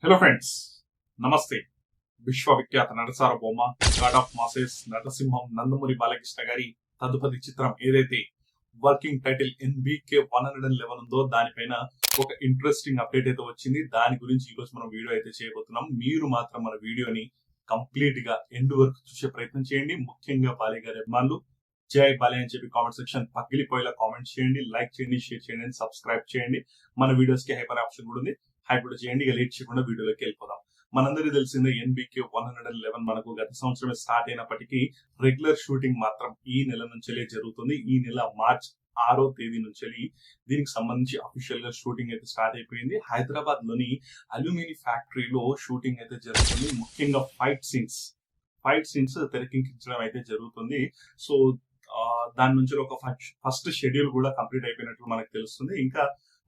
Hello friends, నమస్తే. విశ్వవిఖ్యాత నటసార్వభౌమ, గాడ్ ఆఫ్ మాసెస్, నటసింహం నందమూరి బాలకృష్ణ గారి తదుపరి చిత్రం ఏదైతే వర్కింగ్ టైటిల్ NBK 111 ఉందో దానిపైన ఒక ఇంట్రెస్టింగ్ అప్డేట్ అయితే వచ్చింది. దాని గురించి ఈ రోజు మనం వీడియో అయితే చేయబోతున్నాం. మీరు మాత్రం మన వీడియోని కంప్లీట్ గా ఎండ్ వరకు చూసే ప్రయత్నం చేయండి. ముఖ్యంగా బాలయ్య గారి అభిమానులు జై బాలయ్య అని చెప్పి కామెంట్ సెక్షన్ పగిలిపోయేలా కామెంట్ చేయండి, లైక్ చేయండి, షేర్ చేయండి, సబ్స్క్రైబ్ చేయండి. మన వీడియోస్ కి హైపర్ ఆప్షన్ కూడా ఉంది, హైప్ కూడా చేయండి. ఇక లేట్ చేయకుండా వీడియోలోకి వెళ్ళిపోదాం. మనందరికీ తెలిసిందే NBK 111 మనకు గత సంవత్సరమే స్టార్ట్ అయినప్పటికీ రెగ్యులర్ షూటింగ్ మాత్రం ఈ నెల నుంచే జరుగుతుంది. ఈ నెల మార్చ్ 6వ తేదీ నుంచి దీనికి సంబంధించి అఫీషియల్ గా షూటింగ్ అయితే స్టార్ట్ అయిపోయింది. హైదరాబాద్ లోని అల్యూమిని ఫ్యాక్టరీలో షూటింగ్ అయితే జరుగుతుంది. ముఖ్యంగా ఫైట్ సీన్స్ తెరకెక్కించడం అయితే జరుగుతుంది. సో దాని నుంచి ఒక ఫస్ట్ షెడ్యూల్ కూడా కంప్లీట్ అయిపోయినట్లు మనకు తెలుస్తుంది. ఇంకా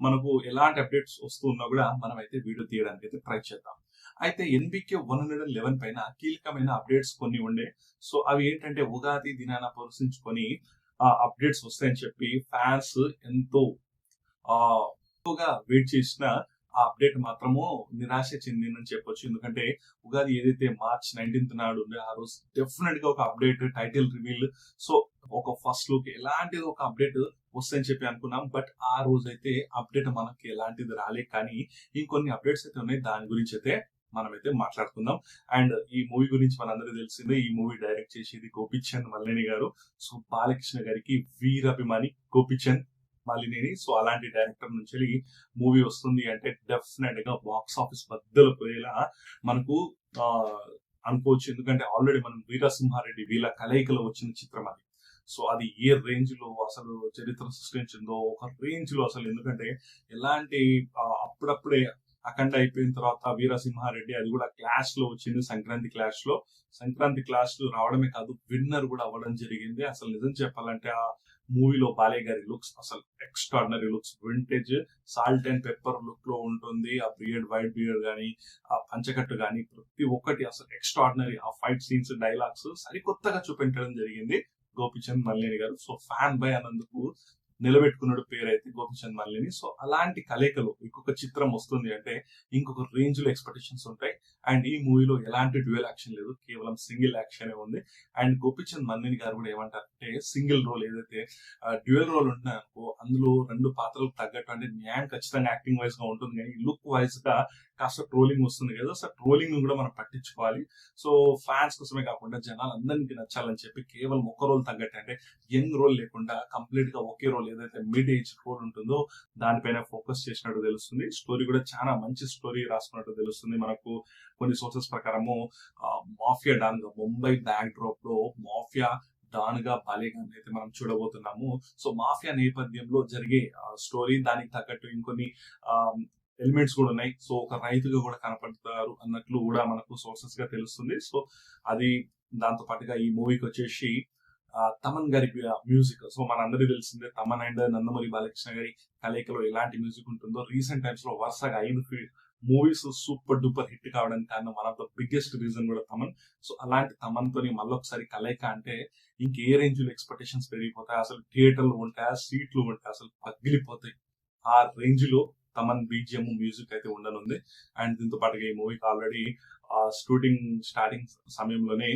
మనకు ఎలాంటి అప్డేట్స్ వస్తున్నా కూడా మనం అయితే వీడియో తీయడానికి అయితే ట్రై చేద్దాం. అయితే NBK 111 పైన కీలకమైన అప్డేట్స్ కొన్ని ఉండే. సో అవి ఏంటంటే ఉగాది దినాన పురసించుకొని అప్డేట్స్ వస్తాయని చెప్పి ఫ్యాన్స్ ఎంతో ఎక్కువగా వెయిట్ చేసిన ఆ అప్డేట్ మాత్రము నిరాశ చెందిందని చెప్పొచ్చు. ఎందుకంటే ఉగాది ఏదైతే మార్చ్ 19th నాడు ఉండే ఆ రోజు డెఫినెట్ గా ఒక అప్డేట్, టైటిల్ రివీల్, సో ఒక ఫస్ట్ లుక్ ఎలాంటిది ఒక అప్డేట్ వస్తాయని చెప్పి అనుకున్నాం. బట్ ఆ రోజు అయితే అప్డేట్ మనకి ఎలాంటిది రాలే. కానీ ఇంకొన్ని అప్డేట్స్ అయితే ఉన్నాయి, దాని గురించి అయితే మనమైతే మాట్లాడుకుందాం. అండ్ ఈ మూవీ గురించి మనందరికీ తెలిసిందే. ఈ మూవీ డైరెక్ట్ చేసేది గోపీచంద్ మల్లేని గారు. సో బాలకృష్ణ గారికి వీరాభిమాని గోపీచంద్ మల్లినేని. సో అలాంటి డైరెక్టర్ నుంచి మూవీ వస్తుంది అంటే డెఫినెట్ గా బాక్స్ ఆఫీస్ బద్దలు పోయేలా మనకు అనుకోవచ్చు. ఎందుకంటే ఆల్రెడీ మనం వీరసింహారెడ్డి వీళ్ళ కలయికలో వచ్చిన చిత్రం అది. సో అది ఏ రేంజ్ లో అసలు చరిత్ర సృష్టించిందో ఒక రేంజ్ లో అసలు. ఎందుకంటే ఎలాంటి అప్పుడప్పుడే అఖండ అయిపోయిన తర్వాత వీరసింహారెడ్డి అది కూడా క్లాష్ లో వచ్చింది, సంక్రాంతి క్లాష్ లో రావడమే కాదు విన్నర్ కూడా అవ్వడం జరిగింది. అసలు నిజం చెప్పాలంటే ఆ మూవీలో బాలయ్య గారి లుక్స్ అసలు extraordinary looks, vintage salt and pepper look లో ఉంటుంది. ఆ బియర్డ్, వైట్ బియర్డ్ గానీ, ఆ పంచకట్టు గానీ ప్రతి ఒక్కటి అసలు ఎక్స్ట్రాడినరీ. ఆ ఫైట్ సీన్స్, డైలాగ్స్ సరికొత్తగా చూపించడం జరిగింది గోపీచంద్ మల్లేని గారు. సో ఫ్యాన్ బై అన్నందుకు నిలబెట్టుకున్నాడు పేరైతే గోపీచంద్ మల్లేని. సో అలాంటి కలయికలు ఇంకొక చిత్రం వస్తుంది అంటే ఇంకొక రేంజ్ లో ఎక్స్పెక్టేషన్స్ ఉంటాయి. అండ్ ఈ మూవీలో ఎలాంటి డ్యూయల్ యాక్షన్ లేదు, కేవలం సింగిల్ యాక్షన్ ఉంది. అండ్ గోపీచంద్ మల్లేని గారు కూడా ఏమంటారంటే సింగిల్ రోల్ ఏదైతే డ్యూయల్ రోల్ ఉంటున్నాయో అందులో రెండు పాత్రలకు తగ్గట్టు అంటే న్యాయం ఖచ్చితంగా యాక్టింగ్ వైజ్ గా ఉంటుంది. కానీ లుక్ వైజ్ గా కాస్త ట్రోలింగ్ వస్తుంది కదా, సో ట్రోలింగ్ కూడా మనం పట్టించుకోవాలి. సో ఫ్యాన్స్ కోసమే కాకుండా జనాలందరికీ నచ్చాలని చెప్పి కేవలం ఒక రోల్ తగ్గట్టు అంటే యంగ్ రోల్ లేకుండా కంప్లీట్ గా ఒకే రోల్ ఏదైతే మిడ్ ఏజ్ రోల్ ఉంటుందో దానిపైన ఫోకస్ చేసినట్టు తెలుస్తుంది. స్టోరీ కూడా చాలా మంచి స్టోరీ రాసుకున్నట్టు తెలుస్తుంది. మనకు కొన్ని సోర్సెస్ ప్రకారము మాఫియా డాన్ గా ముంబై బ్యాక్ డ్రాప్ లో మాఫియా డాన్ గా బాలయ్య గారిని అయితే మనం చూడబోతున్నాము. సో మాఫియా నేపథ్యంలో జరిగే స్టోరీ, దానికి తగ్గట్టు ఇంకొన్ని ఎలిమెంట్స్ కూడా ఉన్నాయి. సో ఒక రైతుగా కూడా కనపడతారు అన్నట్లు కూడా మనకు సోర్సెస్ గా తెలుస్తుంది. సో అది దాంతో పాటుగా ఈ మూవీకి వచ్చేసి తమన్ గారి మ్యూజిక్. సో మనందరికీ తెలిసిందే తమన్ అండ్ నందమూరి బాలకృష్ణ గారి కలయికలో ఎలాంటి మ్యూజిక్ ఉంటుందో. రీసెంట్ టైమ్స్ లో వరుసగా 5 మూవీస్ సూపర్ డూపర్ హిట్ కావడానికి కారణం one of the biggest reason కూడా తమన్. సో అలాంటి తమన్ తోని మళ్ళొకసారి కలయిక అంటే ఇంకే రేంజ్ లో ఎక్స్పెక్టేషన్స్ పెరిగిపోతాయి. అసలు థియేటర్లు ఉంటాయా, సీట్లు ఉంటాయి, అసలు పగిలిపోతాయి. ఆ రేంజ్ లో తమన్ BGM మ్యూజిక్ అయితే ఉండనుంది. అండ్ దీంతో పాటుగా ఈ మూవీకి ఆల్రెడీ షూటింగ్ స్టార్టింగ్ సమయంలోనే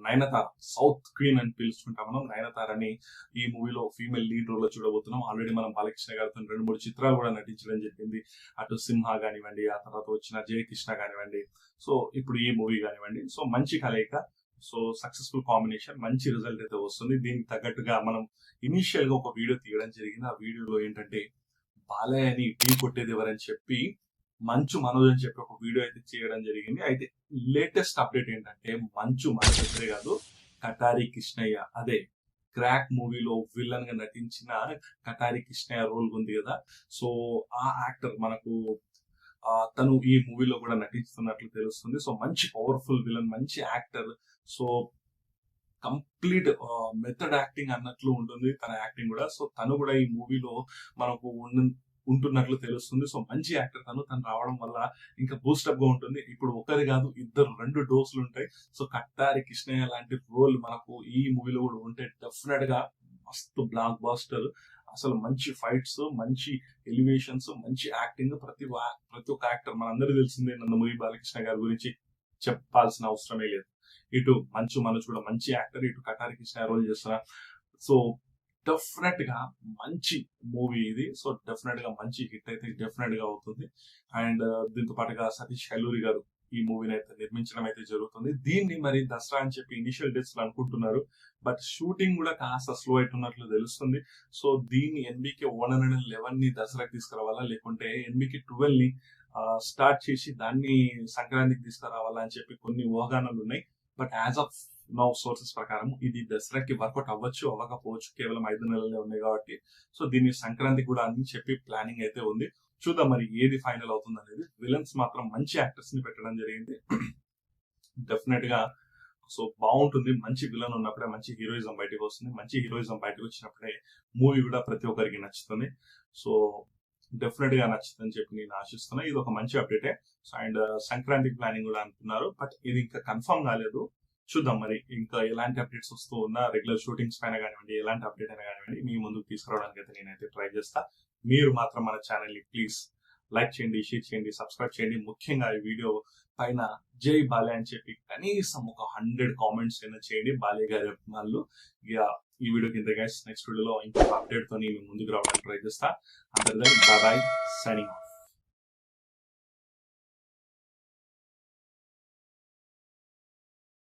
నయనతార, సౌత్ క్వీన్ అని పిలుచుకుంటాం మనం, నయనతారని ఈ మూవీలో ఫీమేల్ లీడ్ రోల్ లో చూడబోతున్నాం. ఆల్రెడీ మనం బాలకృష్ణ గారితో 2-3 చిత్రాలు కూడా నటించడం జరిగింది. అటు సింహ కానివ్వండి, ఆ తర్వాత వచ్చిన జయకృష్ణ కానివ్వండి, సో ఇప్పుడు ఈ మూవీ కానివ్వండి. సో మంచి కలయిక, సో సక్సెస్ఫుల్ కాంబినేషన్, మంచి రిజల్ట్ అయితే వస్తుంది. దీనికి తగ్గట్టుగా మనం ఇనీషియల్ గా ఒక వీడియో తీయడం జరిగింది. ఆ వీడియోలో ఏంటంటే బాలయ్యని ఢీ కొట్టేది ఎవరని చెప్పి మంచు మనోజ్ అని చెప్పి ఒక వీడియో అయితే చేయడం జరిగింది. అయితే లేటెస్ట్ అప్డేట్ ఏంటంటే మంచు మనోజ్ దగ్గరే కాదు, కటారి కృష్ణయ్య, అదే క్రాక్ మూవీలో విలన్ గా నటించిన కటారి కృష్ణయ్య రోల్ ఉంది కదా, సో ఆ యాక్టర్ మనకు తను ఈ మూవీలో కూడా నటిస్తున్నట్లు తెలుస్తుంది. సో మంచి పవర్ఫుల్ విలన్, మంచి actor. So complete method acting అన్నట్లు ఉంటుంది తన యాక్టింగ్ కూడా. సో తను కూడా ఈ మూవీలో మనకు ఉంటున్నట్లు తెలుస్తుంది. సో మంచి యాక్టర్ తను రావడం వల్ల ఇంకా బూస్టప్ గా ఉంటుంది. ఇప్పుడు ఒకరి కాదు, 2 డోసులు ఉంటాయి. సో కట్టారి కృష్ణయ్య లాంటి రోల్ మనకు ఈ మూవీలో కూడా ఉంటే డెఫినెట్ గా మస్తు బ్లాక్ బాస్టర్. అసలు మంచి ఫైట్స్, మంచి ఎలివేషన్స్, మంచి యాక్టింగ్. ప్రతి ఒక్క యాక్టర్ మనందరికీ తెలిసిందే నందమూరి బాలకృష్ణ గారి గురించి చెప్పాల్సిన అవసరమే లేదు. ఇటు మంచు మనోజ్ కూడా మంచి యాక్టర్, ఇటు కటారి కృష్ణ రోల్ చేస్తున్నారు. సో డెఫినెట్ గా మంచి మూవీ ఇది. సో డెఫినెట్ గా మంచి హిట్ అయితే డెఫినెట్ గా అవుతుంది. అండ్ దీంతో పాటుగా సతీష్ కల్లూరి గారు ఈ మూవీని అయితే నిర్మించడం అయితే జరుగుతుంది. దీన్ని మరి దసరా అని చెప్పి ఇనిషియల్ డేట్స్ లో అనుకుంటున్నారు, బట్ షూటింగ్ కూడా కాస్త స్లో అవుతున్నట్లు తెలుస్తుంది. సో దీన్ని ఎన్బికే 111 ని దసరాకి తీసుకురావాలా, లేకుంటే ఎన్బికే 12 ని స్టార్ట్ చేసి దాన్ని సంక్రాంతికి తీసుకురావాలా అని చెప్పి కొన్ని ఊహాగానాలు ఉన్నాయి. But as of now sources ప్రకారం ఇది దసరాకి వర్కౌట్ అవ్వచ్చు, అవ్వకపోవచ్చు. కేవలం 5 నెలలే ఉన్నాయి కాబట్టి సో దీన్ని సంక్రాంతికి కూడా అని చెప్పి ప్లానింగ్ అయితే ఉంది. చూద్దాం మరి ఏది ఫైనల్ అవుతుంది అనేది. విలన్స్ మాత్రం మంచి యాక్టర్స్ ని పెట్టడం జరిగింది. డెఫినెట్ గా సో బాగుంటుంది. మంచి విలన్ ఉన్నప్పుడే మంచి హీరోయిజం బయటకు వస్తుంది. మంచి హీరోయిజం బయటకు వచ్చినప్పుడే మూవీ కూడా ప్రతి ఒక్కరికి నచ్చుతుంది. సో డెఫినెట్ గా నచ్చుతుందని చెప్పి నేను ఆశిస్తున్నా. ఇది ఒక మంచి అప్డేటే. సో అండ్ సంక్రాంతికి ప్లానింగ్ కూడా అనుకున్నారు, బట్ ఇది ఇంకా కన్ఫర్మ్ కాలేదు. చూద్దాం మరి ఇంకా ఎలాంటి అప్డేట్స్ వస్తూ ఉన్నా, రెగ్యులర్ షూటింగ్స్ పైన కానివ్వండి, ఎలాంటి అప్డేట్ అయినా కానివ్వండి, మీ ముందుకు తీసుకురావడానికి అయితే నేనైతే ట్రై చేస్తా. మీరు మాత్రం మన ఛానల్ ని ప్లీజ్ లైక్ చేయండి, షేర్ చేయండి, సబ్స్క్రైబ్ చేయండి. ముఖ్యంగా ఈ వీడియో పైన జై బాలే అని చెప్పి కనీసం ఒక 100 కామెంట్స్ అయినా చేయండి బాలే గారి అభిమానులు. ఇక ఈ వీడియో కింద గైస్ నెక్స్ట్ వీడియోలో ఇంకొక అప్డేట్ తో మీ ముందుకు రావడానికి ట్రై చేస్తా. అందరికీ బాయ్, సైనింగ్ ఆఫ్.